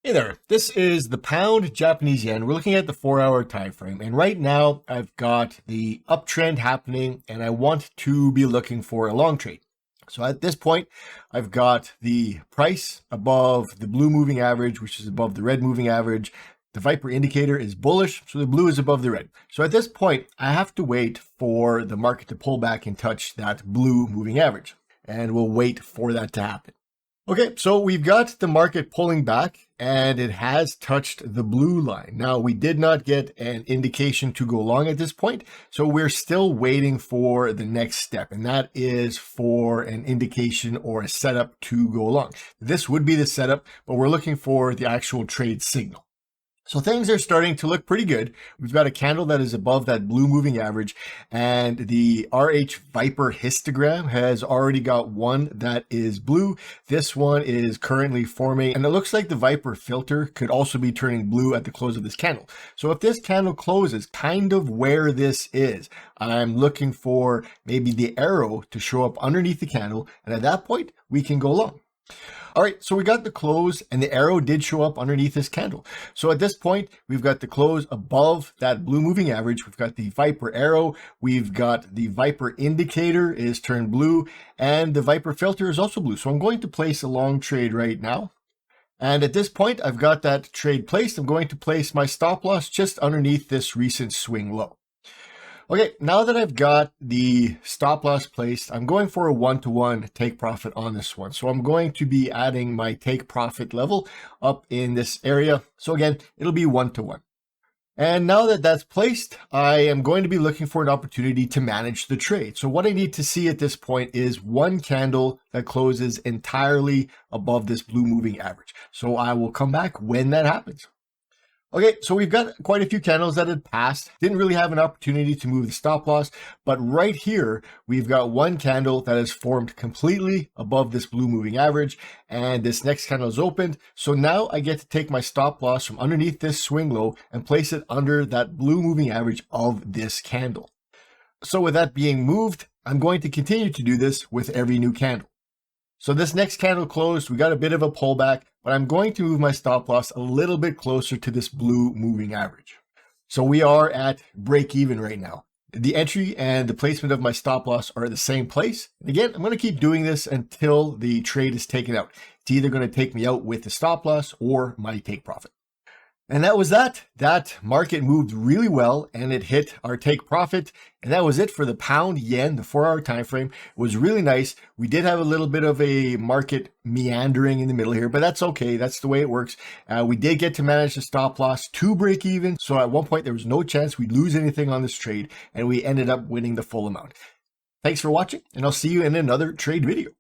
Hey there, this is the pound Japanese yen. We're looking at the 4-hour time frame, and right now I've got the uptrend happening and I want to be looking for a long trade. So at this point, I've got the price above the blue moving average, which is above the red moving average. The Viper indicator is bullish, so the blue is above the red. So at this point, I have to wait for the market to pull back and touch that blue moving average, and we'll wait for that to happen. Okay, so we've got the market pulling back and it has touched the blue line. Now, we did not get an indication to go long at this point, so we're still waiting for the next step, and that is for an indication or a setup to go long. This would be the setup, but we're looking for the actual trade signal. So things are starting to look pretty good. We've got a candle that is above that blue moving average, and the RHViper histogram has already got one that is blue. This one is currently forming, and it looks like the Viper filter could also be turning blue at the close of this candle. So if this candle closes kind of where this is, I'm looking for maybe the arrow to show up underneath the candle, and at that point, we can go long. All right, so we got the close and the arrow did show up underneath this candle. So at this point, we've got the close above that blue moving average. We've got the Viper arrow. We've got the Viper indicator is turned blue, and the Viper filter is also blue. So I'm going to place a long trade right now. And at this point, I've got that trade placed. I'm going to place my stop loss just underneath this recent swing low. Okay, now that I've got the stop loss placed, I'm going for a 1-to-1 take profit on this one. So I'm going to be adding my take profit level up in this area. So again, it'll be 1-to-1. And now that that's placed, I am going to be looking for an opportunity to manage the trade. So what I need to see at this point is one candle that closes entirely above this blue moving average. So I will come back when that happens. Okay, so we've got quite a few candles that had passed. Didn't really have an opportunity to move the stop loss, but right here, we've got one candle that has formed completely above this blue moving average, and this next candle is opened. So now I get to take my stop loss from underneath this swing low and place it under that blue moving average of this candle. So with that being moved, I'm going to continue to do this with every new candle. So this next candle closed, we got a bit of a pullback, but I'm going to move my stop loss a little bit closer to this blue moving average. So we are at break even right now. The entry and the placement of my stop loss are at the same place. And again, I'm going to keep doing this until the trade is taken out. It's either going to take me out with the stop loss or my take profit. And that was that. That market moved really well and it hit our take profit. And that was it for the pound yen, the 4-hour time frame. It was really nice. We did have a little bit of a market meandering in the middle here, but that's okay. That's the way it works. We did get to manage the stop loss to break even. So at one point, there was no chance we'd lose anything on this trade, and we ended up winning the full amount. Thanks for watching, and I'll see you in another trade video.